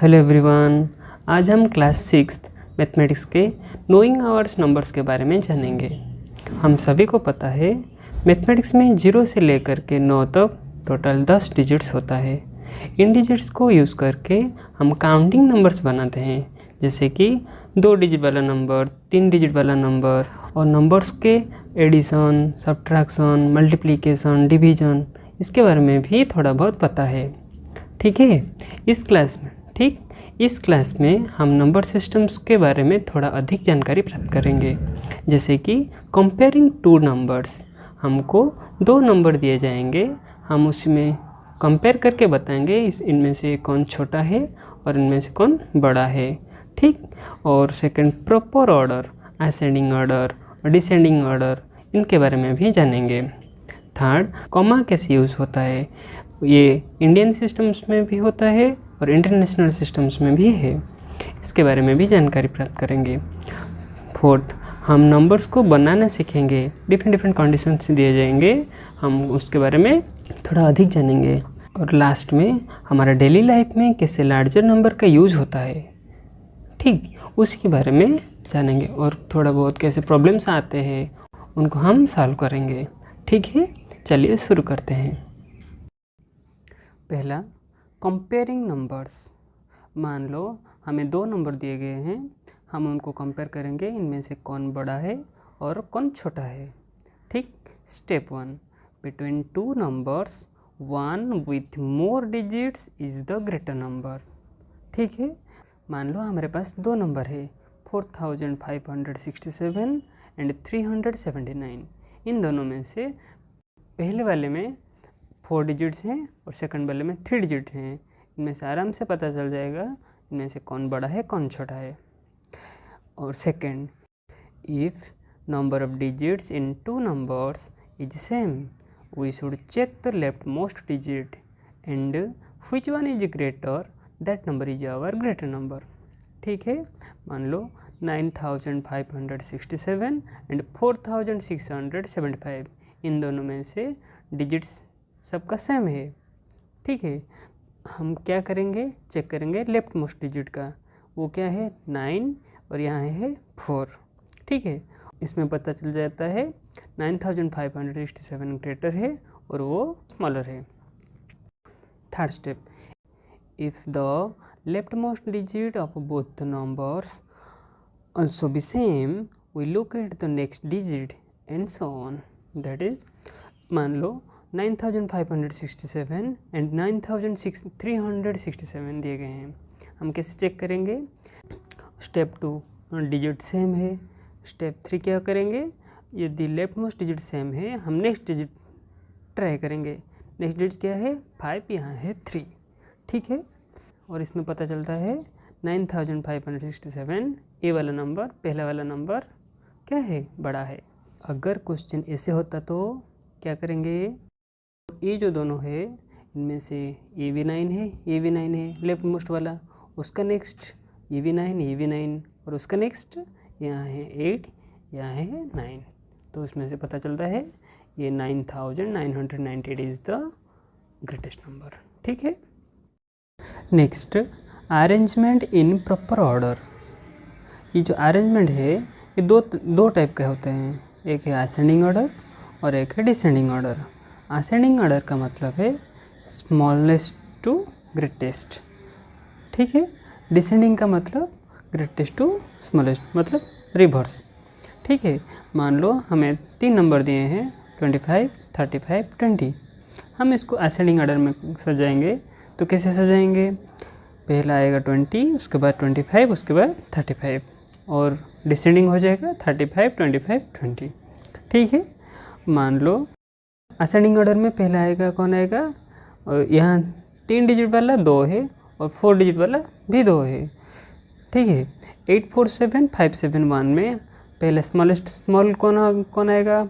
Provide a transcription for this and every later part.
Hello everyone, आज हम class 6 mathematics के नोइंग आवर्स नंबर्स के बारे में जानेंगे। हम सभी को पता है मैथमेटिक्स में 0 से लेकर के 9 तक टोटल 10 डिजिट्स होता है। इन डिजिट्स को यूज़ करके हम काउंटिंग नंबर्स बनाते हैं, जैसे कि 2 डिजिट वाला नंबर, 3 डिजिट वाला नंबर, और नंबर्स के एडिशन, सब्ट्रैक्शन, मल्टीप्लिकेशन, डिवीज़न, इसके बारे में भी थोड़ा बहुत पता है। ठीक है, इस क्लास में हम नंबर सिस्टम्स के बारे में थोड़ा अधिक जानकारी प्राप्त करेंगे, जैसे कि कंपेयरिंग टू नंबर्स। हमको 2 नंबर दिए जाएंगे, हम उसमें कंपेयर करके बताएंगे इनमें से कौन छोटा है और इनमें से कौन बड़ा है। ठीक, और second proper order, ascending order और डिसेंडिंग ऑर्डर, इनके बारे में भी जानेंगे। थर्ड, कॉमा कैसे यूज़ होता है, ये इंडियन सिस्टम्स में भी होता है और इंटरनेशनल सिस्टम्स में भी है, इसके बारे में भी जानकारी प्राप्त करेंगे। फोर्थ, हम नंबर्स को बनाना सीखेंगे, डिफरेंट कंडीशंस दिए जाएंगे, हम उसके बारे में थोड़ा अधिक जानेंगे। और लास्ट में हमारा डेली लाइफ में कैसे लार्जर नंबर का यूज़ होता है, ठीक, उसके बारे में जानेंगे। और थोड़ा बहुत कैसे प्रॉब्लम्स आते हैं उनको हम सॉल्व करेंगे। ठीक है, चलिए शुरू करते हैं। पहला, कंपेयरिंग नंबर्स। मान लो हमें 2 नंबर दिए गए हैं, हम उनको कंपेयर करेंगे, इनमें से कौन बड़ा है और कौन छोटा है। ठीक, step 1, between 2 numbers one with more digits is the greater number. ठीक है, मान लो हमारे पास 2 नंबर है, 4567 एंड 379। इन दोनों में से पहले वाले में 4 डिजिट्स हैं और सेकंड वाले में 3 डिजिट हैं। इनमें से आराम से पता चल जाएगा इनमें से कौन बड़ा है कौन छोटा है। और second, if number of digits in 2 numbers is same, we should check the leftmost digit and which one is greater, that number is our greater number. ठीक है, मान लो 9567 एंड 4675, इन दोनों में से डिजिट्स सबका सेम है। ठीक है, हम क्या करेंगे, चेक करेंगे लेफ्ट मोस्ट डिजिट का, वो क्या है 9 और यहाँ है 4। ठीक है, इसमें पता चल जाता है 9567 ग्रेटर है और वो स्मॉलर है। Third step, if the leftmost digit of both the numbers also be same, we look at the next digit and so on. That is, मान लो 9567 एंड 9367 दिए गए हैं, हम कैसे चेक करेंगे। स्टेप 2, डिजिट सेम है। Step 3 क्या करेंगे, यदि लेफ्ट मोस्ट डिजिट सेम है हम नेक्स्ट डिजिट ट्राई करेंगे। नेक्स्ट डिजिट क्या है 5, यहाँ है 3। ठीक है, और इसमें पता चलता है 9567 ए वाला नंबर, पहला वाला नंबर क्या है बड़ा है। अगर क्वेश्चन ऐसे होता तो क्या करेंगे, ये जो दोनों है इनमें से ये भी 9 है, ये भी 9 है लेफ्ट मोस्ट वाला, उसका नेक्स्ट ये भी 9, ये भी 9, और उसका नेक्स्ट यहाँ है 8, यहाँ है 9, तो उसमें से पता चलता है ये 9998 इज़ द ग्रेटेस्ट नंबर। ठीक है, next, arrangement in proper order. ये जो अरेंजमेंट है ये दो टाइप के होते हैं, एक है असेंडिंग ऑर्डर और एक है डिसेंडिंग ऑर्डर। असेंडिंग ऑर्डर का मतलब है स्मॉलेस्ट टू ग्रेटेस्ट। ठीक है, डिसेंडिंग का मतलब ग्रेटेस्ट टू स्मॉलेस्ट, मतलब रिवर्स। ठीक है, मान लो हमें 3 नंबर दिए हैं 25, 35, 20, हम इसको असेंडिंग ऑर्डर में सजाएंगे। तो कैसे सजाएंगे, पहला आएगा 20, उसके बाद 25, उसके बाद 35, और डिसेंडिंग हो जाएगा 35, 25, 20। ठीक है, मान लो असेंडिंग ऑर्डर में पहला आएगा कौन आएगा, और यहाँ 3 डिजिट वाला 2 है और 4 डिजिट वाला भी 2 है। ठीक है, 847571 में पहले स्मॉलेस्ट स्मॉल कौन आएगा,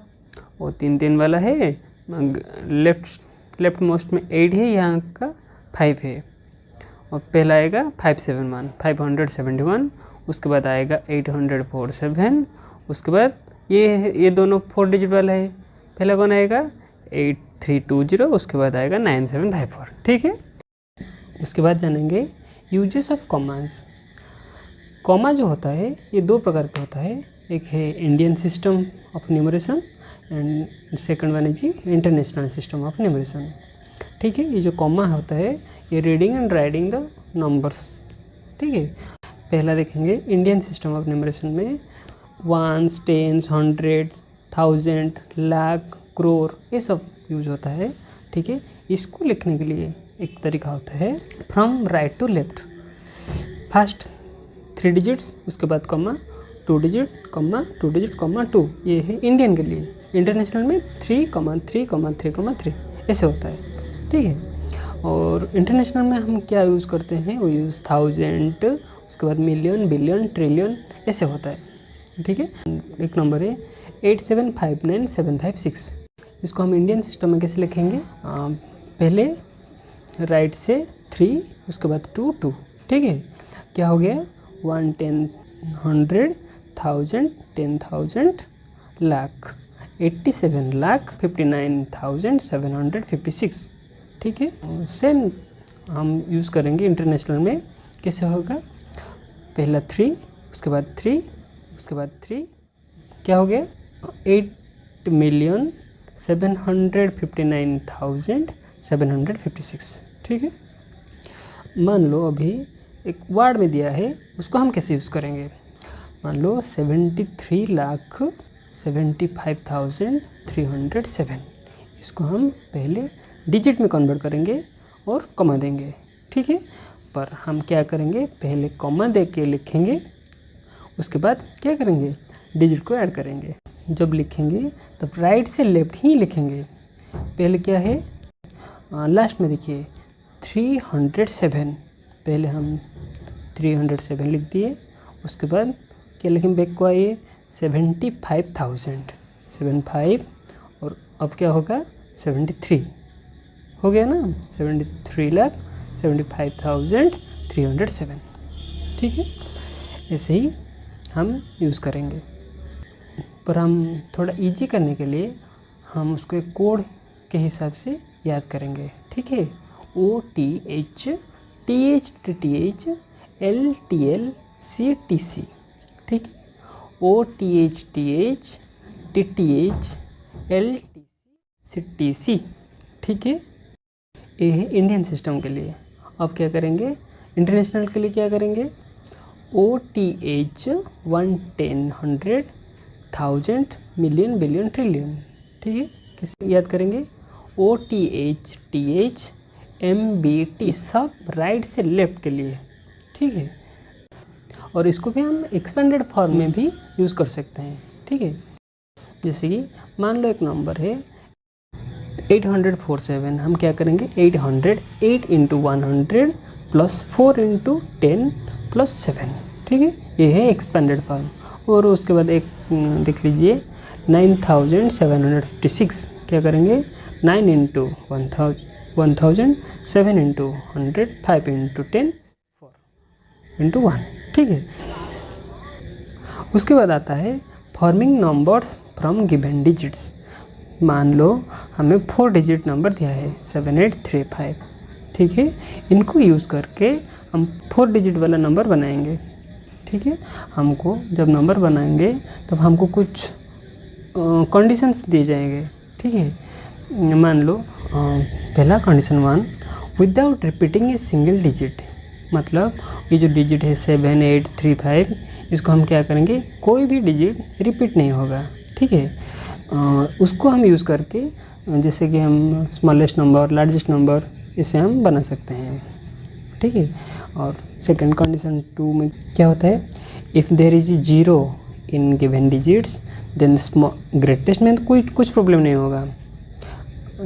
वो 3 वाला है, लेफ्ट मोस्ट में 8 है, यहाँ का 5 है, और पहला आएगा 571, उसके बाद आएगा 847, उसके बाद ये दोनों 4 डिजिट वाला है, पहला कौन आएगा 8320, उसके बाद आएगा 9754। ठीक है, उसके बाद जानेंगे यूजेस ऑफ कॉमास। कॉमा जो होता है ये दो प्रकार का होता है, एक है Indian system of numeration and second one is international system of numeration. ठीक है, ये जो कॉमा होता है ये reading and writing the numbers. ठीक है, पहला देखेंगे इंडियन सिस्टम ऑफ न्यूमरेशन में ones, tens, hundred, thousand, lakh, crore ये सब यूज होता है। ठीक है, इसको लिखने के लिए एक तरीका होता है from right to left, first 3 digits, उसके बाद comma 2 digit, comma 2 digit, comma 2, ये है इंडियन के लिए। इंटरनेशनल में 3,3,3,3 ऐसे होता है। ठीक है, और इंटरनेशनल में हम क्या यूज़ करते हैं, वो यूज़ थाउजेंड, उसके बाद मिलियन, बिलियन, ट्रिलियन ऐसे होता है। ठीक है, एक नंबर है 8759756। इसको हम इंडियन सिस्टम में कैसे लिखेंगे, पहले राइट से 3, उसके बाद 2 2। ठीक है, क्या हो गया 1 10 100 1000 10,000 लाख 87,59,756। ठीक है, सेम हम यूज़ करेंगे इंटरनेशनल में। कैसे होगा, पहला 3, उसके बाद 3, उसके बाद 3, क्या हो गया 8,759,756। ठीक है, मान लो अभी एक वर्ड में दिया है, उसको हम कैसे यूज़ करेंगे। मान लो 73,75,307, इसको हम पहले डिजिट में कन्वर्ट करेंगे और कॉमा देंगे। ठीक है, पर हम क्या करेंगे, पहले कॉमा दे के लिखेंगे, उसके बाद क्या करेंगे, डिजिट को ऐड करेंगे। जब लिखेंगे तब राइट से लेफ्ट ही लिखेंगे। पहले क्या है, लास्ट में देखिए 307, पहले हम 307 लिख दिए, उसके बाद क्या लिखेंगे, बैक को आइए 75,000 75, और अब क्या होगा 73 हो गया ना, 73,75,307। ठीक है, ऐसे ही हम यूज़ करेंगे, पर हम थोड़ा इजी करने के लिए हम उसको एक कोड के हिसाब से याद करेंगे। ठीक है, OTH TH LTL CTC। ठीक है, OTH TH TTH LTC CTC। ठीक है, ये है इंडियन सिस्टम के लिए। अब क्या करेंगे, इंटरनेशनल के लिए क्या करेंगे, OTH 1 10 100 1000 मिलियन, बिलियन, ट्रिलियन। ठीक है, कैसे याद करेंगे, OTH TH MBT सब राइट से लेफ्ट के लिए। ठीक है, और इसको भी हम एक्सपेंडेड फॉर्म में भी यूज़ कर सकते हैं। ठीक है, जैसे कि मान लो एक नंबर है 847, हम क्या करेंगे 800 8 × 100 + 4 × 10 + 7। ठीक है, ये है एक्सपेंडेड फॉर्म। और उसके बाद एक देख लीजिए 9756, क्या करेंगे 9 × 1000 7 × 100 5 × 10 4 × 1। ठीक है, उसके बाद आता है forming numbers from given digits. मान लो हमें 4 डिजिट नंबर दिया है 7835। ठीक है, इनको यूज़ करके हम 4 डिजिट वाला नंबर बनाएंगे। ठीक है, हमको जब नंबर बनाएंगे तब हमको कुछ कंडीशंस दिए जाएंगे। ठीक है, मान लो पहला condition 1, without repeating a single digit. मतलब ये जो डिजिट है 7835, इसको हम क्या करेंगे, कोई भी डिजिट रिपीट नहीं होगा। ठीक है, उसको हम यूज़ करके जैसे कि हम स्मॉलेस्ट नंबर, लार्जेस्ट नंबर इसे हम बना सकते हैं। ठीक है, और सेकंड कंडीशन 2 में क्या होता है, if there is 0 in given digits then greatest में कुछ प्रॉब्लम नहीं होगा।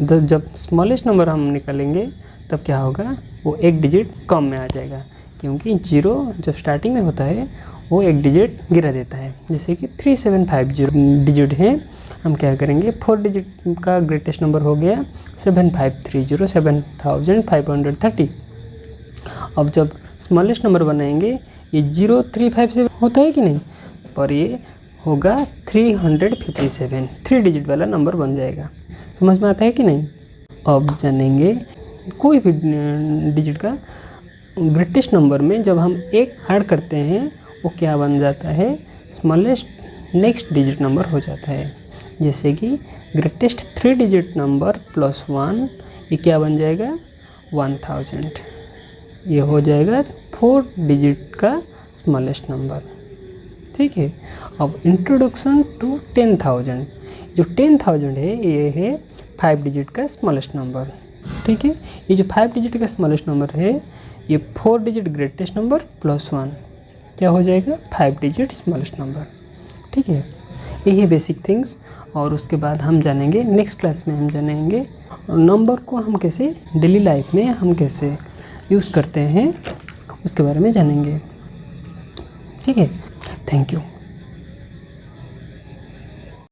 जब स्मॉलेस्ट नंबर हम निकालेंगे तब क्या होगा, वो एक डिजिट कम में आ जाएगा, क्योंकि 0 जब स्टार्टिंग में होता है वो एक डिजिट गिरा देता है। जैसे कि 3750 डिजिट है, हम क्या करेंगे 4 डिजिट का ग्रेटेस्ट नंबर हो गया 7530 7530। अब जब स्मॉलेस्ट नंबर बनाएंगे ये 035 से होता है कि नहीं, पर ये होगा 357, 3 डिजिट वाला नंबर बन जाएगा। समझ में आता है कि नहीं। अब जानेंगे कोई भी डिजिट का ग्रेटेस्ट नंबर में जब हम एक ऐड करते हैं वो क्या बन जाता है, स्मॉलेस्ट नेक्स्ट डिजिट नंबर हो जाता है। जैसे कि ग्रेटेस्ट 3 डिजिट नंबर प्लस 1 ये क्या बन जाएगा 1000, ये हो जाएगा 4 डिजिट का स्मॉलेस्ट नंबर। ठीक है, अब इंट्रोडक्शन टू 10,000, जो 10,000 है ये है 5 डिजिट का स्मॉलेस्ट नंबर। ठीक है, ये जो 5 डिजिट का स्मॉलेस्ट नंबर है ये 4 डिजिट ग्रेटेस्ट नंबर प्लस 1 क्या हो जाएगा 5 डिजिट स्मॉलेस्ट नंबर। ठीक है, यही बेसिक थिंग्स। और उसके बाद हम जानेंगे नेक्स्ट क्लास में, हम जानेंगे नंबर को हम कैसे डेली लाइफ में हम कैसे यूज़ करते हैं उसके बारे में जानेंगे। ठीक है, थैंक यू।